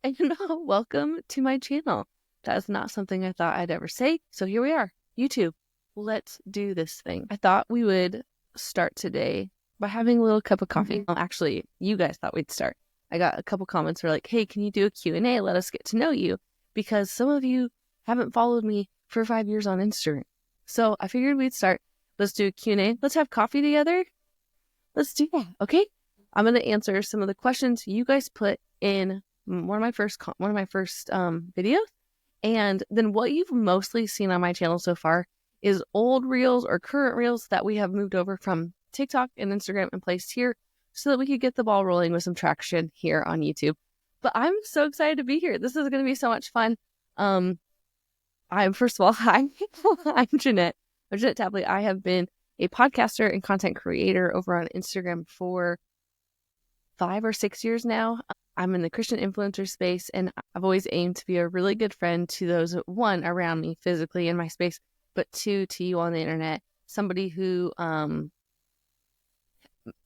and welcome to my channel. That is not something I thought I'd ever say. So here we are, YouTube. Let's do this thing. I thought we would start today by having a little cup of coffee. Actually, you guys thought we'd start. I got a couple comments were like, hey, can you do a Q&A? Let us get to know you. Because some of you haven't followed me for 5 years on Instagram. So I figured we'd start. Let's do a Q&A. Let's have coffee together. Let's do that, okay? I'm going to answer some of the questions you guys put in one of my first videos. And then what you've mostly seen on my channel so far is old reels or current reels that we have moved over from TikTok and Instagram and placed here so that we could get the ball rolling with some traction here on YouTube. But I'm so excited to be here. This is going to be so much fun. First of all, I'm Jeanette. I'm Jeanette Tapley. I have been a podcaster and content creator over on Instagram for 5 or 6 years now. I'm in the Christian influencer space, and I've always aimed to be a really good friend to those, one, around me physically in my space, but two, to you on the internet, somebody who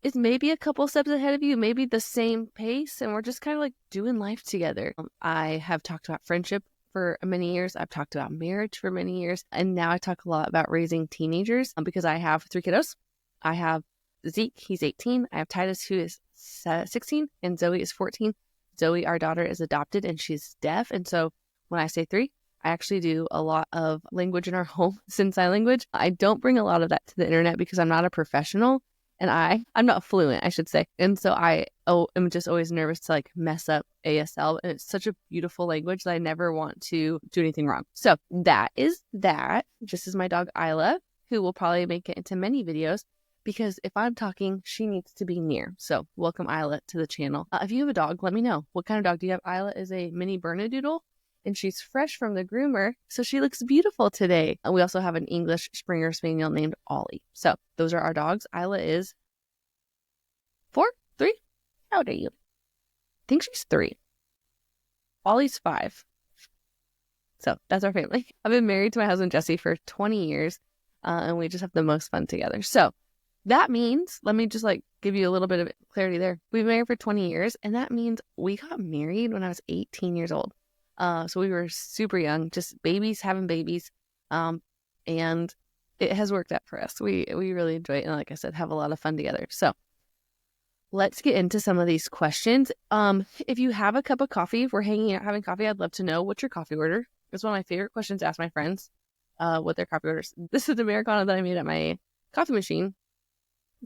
is maybe a couple steps ahead of you, maybe the same pace, and we're just kind of like doing life together. I have talked about friendship for many years. I've talked about marriage for many years, and now I talk a lot about raising teenagers because I have 3 kiddos. I have Zeke, he's 18. I have Titus, who is 16, and Zoe is 14. Zoe, our daughter, is adopted and she's deaf. And so when I say 3, I actually do a lot of language in our home, Sin Sign language. I don't bring a lot of that to the internet because I'm not a professional and I'm not fluent, I should say. And so I'm just always nervous to like mess up ASL. And it's such a beautiful language that I never want to do anything wrong. So that is that. Just as my dog Isla, who will probably make it into many videos, because if I'm talking, she needs to be near. So welcome Isla to the channel. If you have a dog, let me know. What kind of dog do you have? Isla is a mini Bernedoodle, and she's fresh from the groomer, so she looks beautiful today. And we also have an English Springer Spaniel named Ollie. So those are our dogs. Isla is 3? How old are you? I think she's 3. Ollie's 5. So that's our family. I've been married to my husband Jesse for 20 years, and we just have the most fun together. So that means, let me just like give you a little bit of clarity there. We've been married for 20 years, and that means we got married when I was 18 years old. So we were super young, just babies, having babies. And it has worked out for us. We really enjoy it. And like I said, have a lot of fun together. So let's get into some of these questions. If you have a cup of coffee, if we're hanging out having coffee, I'd love to know what's your coffee order. It's one of my favorite questions to ask my friends, what their coffee orders. This is Americano that I made at my coffee machine.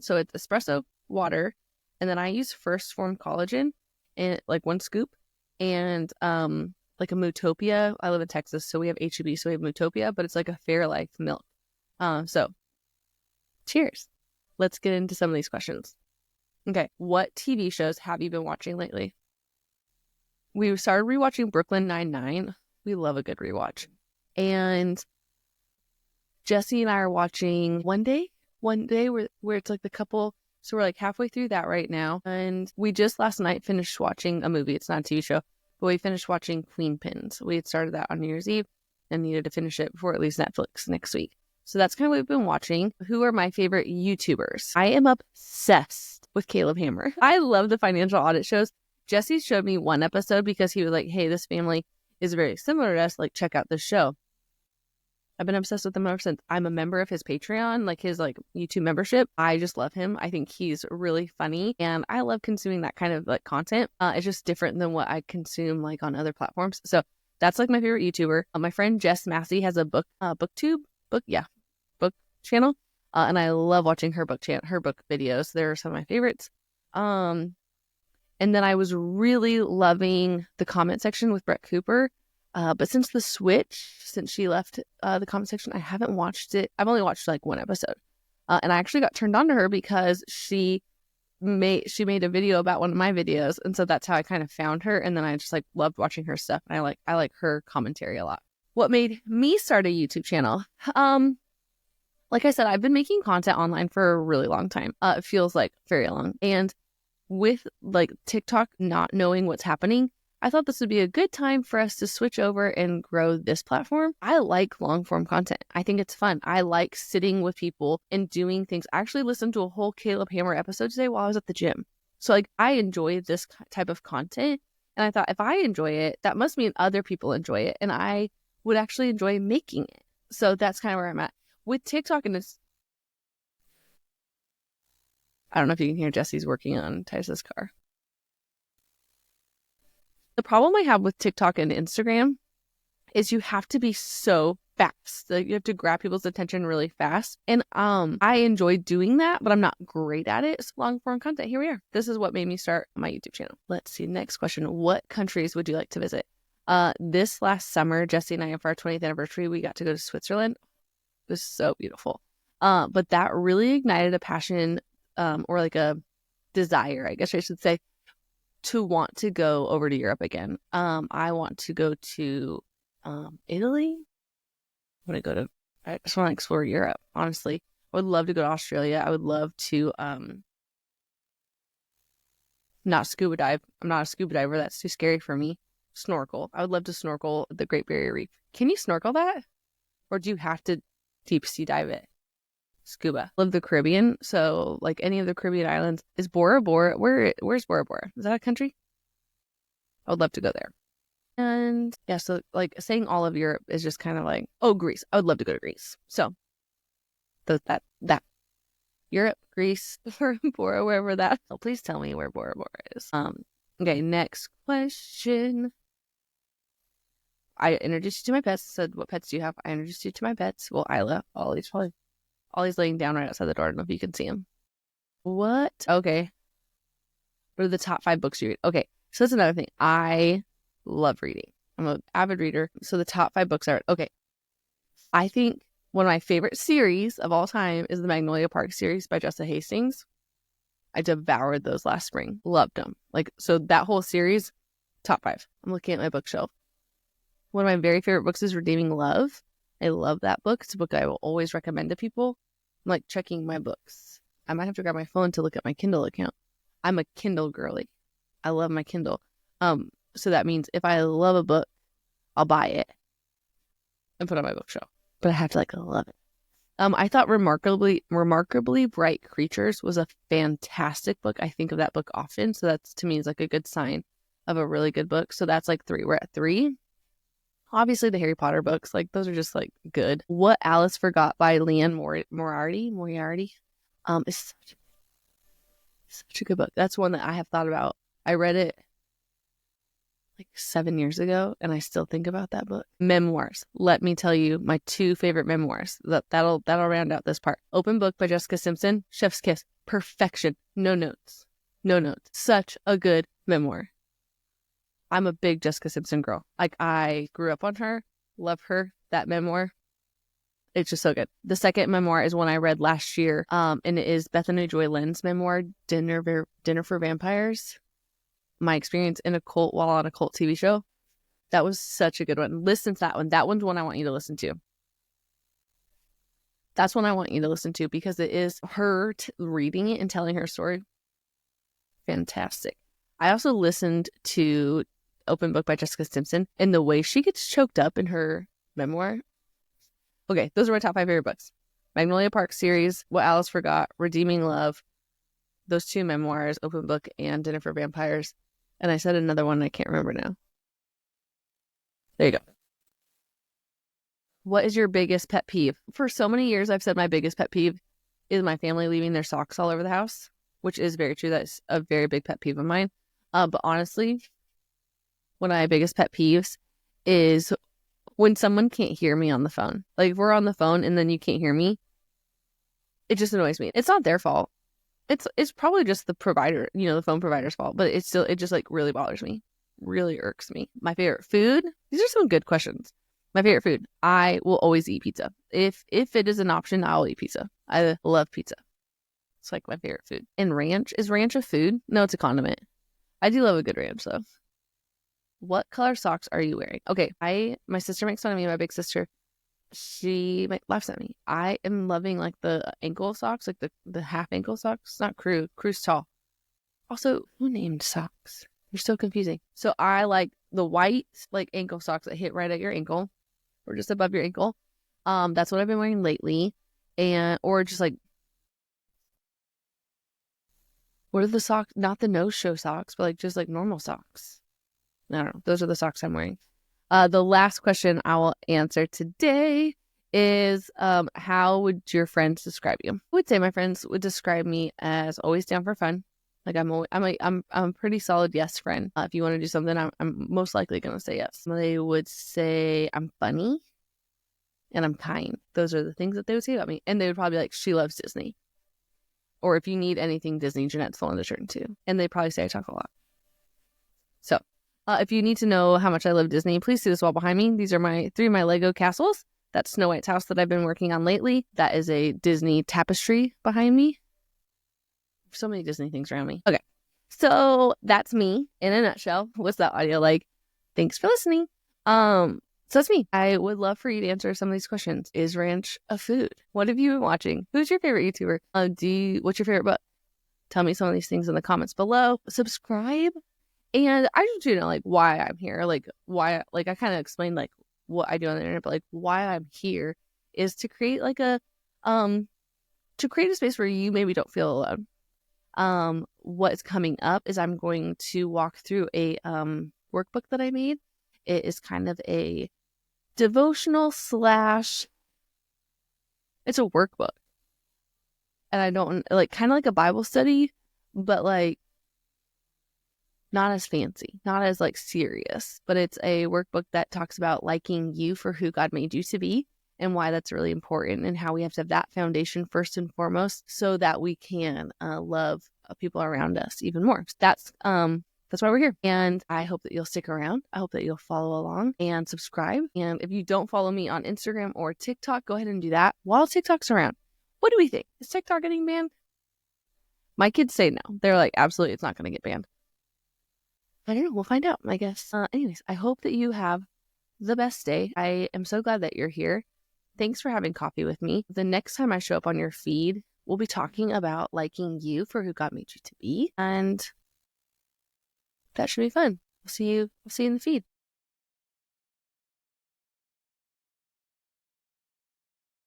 So it's espresso, water, and then I use First Form collagen and like 1 scoop, and like a Mootopia. I live in Texas, so we have HEB, so we have Mootopia, but it's like a Fairlife milk. So cheers. Let's get into some of these questions. Okay, what TV shows have you been watching lately? We started rewatching Brooklyn Nine-Nine. We love a good rewatch. And Jesse and I are watching One Day where it's like the couple, so we're like halfway through that right now. And we just last night finished watching a movie. It's not a TV show, but we finished watching Queen Pins. We had started that on New Year's Eve and needed to finish it before it leaves Netflix next week. So that's kind of what we've been watching. Who are my favorite YouTubers? I am obsessed with Caleb Hammer. I love the financial audit shows. Jesse showed me one episode because he was like, hey, this family is very similar to us. Like, check out this show. I've been obsessed with him ever since. I'm a member of his Patreon, like his like YouTube membership. I just love him. I think he's really funny, and I love consuming that kind of like content. It's just different than what I consume like on other platforms. So that's like my favorite YouTuber. My friend Jess Massey has a book channel, and I love watching her book videos. They're some of my favorites. And then I was really loving the comment section with Brett Cooper. But since she left the comment section, I haven't watched it. I've only watched like 1 episode. And I actually got turned on to her because she made a video about one of my videos. And so that's how I kind of found her. And then I just like loved watching her stuff. And I like her commentary a lot. What made me start a YouTube channel? Like I said, I've been making content online for a really long time. It feels like very long. And with like TikTok not knowing what's happening, I thought this would be a good time for us to switch over and grow this platform. I like long form content. I think it's fun. I like sitting with people and doing things. I actually listened to a whole Caleb Hammer episode today while I was at the gym. So like I enjoy this type of content. And I thought, if I enjoy it, that must mean other people enjoy it. And I would actually enjoy making it. So that's kind of where I'm at. With TikTok, and it's, I don't know if you can hear Jesse's working on Tysa's car. The problem I have with TikTok and Instagram is you have to be so fast. Like, you have to grab people's attention really fast. And I enjoy doing that, but I'm not great at it. It's long form content. Here we are. This is what made me start my YouTube channel. Let's see. Next question. What countries would you like to visit? This last summer, Jesse and I, for our 20th anniversary, we got to go to Switzerland. It was so beautiful. But that really ignited a passion, or like a desire, I guess I should say, to want to go over to Europe again. I want to go to Italy. I just want to explore Europe, honestly. I would love to go to Australia. I would love to not scuba dive. I'm not a scuba diver. That's too scary for me. Snorkel. I would love to snorkel the Great Barrier Reef. Can you snorkel that? Or do you have to deep sea dive it? Scuba. Love the Caribbean. So like any of the Caribbean islands. Is Bora Bora? Where's Bora Bora? Is that a country? I would love to go there. And yeah, so like saying all of Europe is just kind of like, oh, Greece. I would love to go to Greece. So that Europe, Greece, Bora, wherever that. Oh, please tell me where Bora Bora is. Okay, next question. I introduced you to my pets. Said, what pets do you have? I introduced you to my pets. Well, Isla. Ollie's laying down right outside the door. I don't know if you can see him. What? Okay. What are the top 5 books you read? Okay, so that's another thing. I love reading. I'm an avid reader. So the top 5 books I read. Okay. I think one of my favorite series of all time is the Magnolia Park series by Jessa Hastings. I devoured those last spring. Loved them. Like, so that whole series, top 5. I'm looking at my bookshelf. One of my very favorite books is Redeeming Love. I love that book. It's a book I will always recommend to people. I'm like checking my books. I might have to grab my phone to look at my Kindle account. I'm a Kindle girly. I love my Kindle. So that means if I love a book, I'll buy it and put it on my bookshelf. But I have to like love it. I thought Remarkably Bright Creatures was a fantastic book. I think of that book often. So that's, to me, is like a good sign of a really good book. So that's like 3. We're at 3. Obviously the Harry Potter books, like those are just like good. What Alice Forgot by Leanne Moriarty. Is such a good book. That's one that I have thought about. I read it like 7 years ago, and I still think about that book. Memoirs. Let me tell you my 2 favorite memoirs. That'll round out this part. Open Book by Jessica Simpson. Chef's Kiss. Perfection. No notes. Such a good memoir. I'm a big Jessica Simpson girl. Like, I grew up on her. Love her. That memoir. It's just so good. The second memoir is one I read last year. And it is Bethany Joy Lynn's memoir, Dinner for Vampires. My experience in a cult while on a cult TV show. That was such a good one. Listen to that one. That one's one I want you to listen to. That's one I want you to listen to because it is her reading it and telling her story. Fantastic. I also listened to Open Book by Jessica Simpson, and the way she gets choked up in her memoir. Okay, those are my top 5 favorite books. Magnolia Park series, What Alice Forgot, Redeeming Love, those 2 memoirs, Open Book and Dinner for Vampires. And I said another one I can't remember now. There you go. What is your biggest pet peeve? For so many years, I've said my biggest pet peeve is my family leaving their socks all over the house, which is very true. That's a very big pet peeve of mine. But honestly, one of my biggest pet peeves is when someone can't hear me on the phone. Like, if we're on the phone and then you can't hear me, it just annoys me. It's not their fault. It's probably just the provider, the phone provider's fault, but it just like really bothers me. Really irks me. My favorite food? These are some good questions. My favorite food. I will always eat pizza. If it is an option, I'll eat pizza. I love pizza. It's like my favorite food. And ranch. Is ranch a food? No, it's a condiment. I do love a good ranch though. What color socks are you wearing? Okay, my sister makes fun of me, my big sister. She laughs at me. I am loving like the ankle socks, like the half ankle socks. Not crew. Crew's tall. Also, who named socks? You're so confusing. So I like the white like ankle socks that hit right at your ankle or just above your ankle. That's what I've been wearing lately. Or just like, what are the socks? Not the no-show socks, but like just like normal socks. I don't know. Those are the socks I'm wearing. The last question I will answer today is how would your friends describe you? I would say my friends would describe me as always down for fun. Like I'm a pretty solid yes friend. If you want to do something, I'm most likely gonna say yes. They would say I'm funny and I'm kind. Those are the things that they would say about me. And they would probably be like, she loves Disney. Or if you need anything Disney, Jeanette's the one to turn to. And they probably say I talk a lot. So if you need to know how much I love Disney, please see this wall behind me. These are three of my Lego castles. That's Snow White's house that I've been working on lately. That is a Disney tapestry behind me. So many Disney things around me. Okay. So that's me in a nutshell. What's that audio like? Thanks for listening. So that's me. I would love for you to answer some of these questions. Is ranch a food? What have you been watching? Who's your favorite YouTuber? What's your favorite book? Tell me some of these things in the comments below. Subscribe. And I just want you to know like why I'm here. Like why, like I kind of explained like what I do on the internet, but like why I'm here is to create like a space where you maybe don't feel alone. What's coming up is I'm going to walk through a workbook that I made. It is kind of a devotional / it's a workbook. And I don't like kind of like a Bible study, but like not as fancy, not as like serious, but it's a workbook that talks about liking you for who God made you to be and why that's really important and how we have to have that foundation first and foremost so that we can love people around us even more. That's why we're here. And I hope that you'll stick around. I hope that you'll follow along and subscribe. And if you don't follow me on Instagram or TikTok, go ahead and do that while TikTok's around. What do we think? Is TikTok getting banned? My kids say no. They're like, absolutely, it's not going to get banned. I don't know. We'll find out, I guess. Anyways, I hope that you have the best day. I am so glad that you're here. Thanks for having coffee with me. The next time I show up on your feed, we'll be talking about liking you for who God made you to be. And that should be fun. We'll see you in the feed.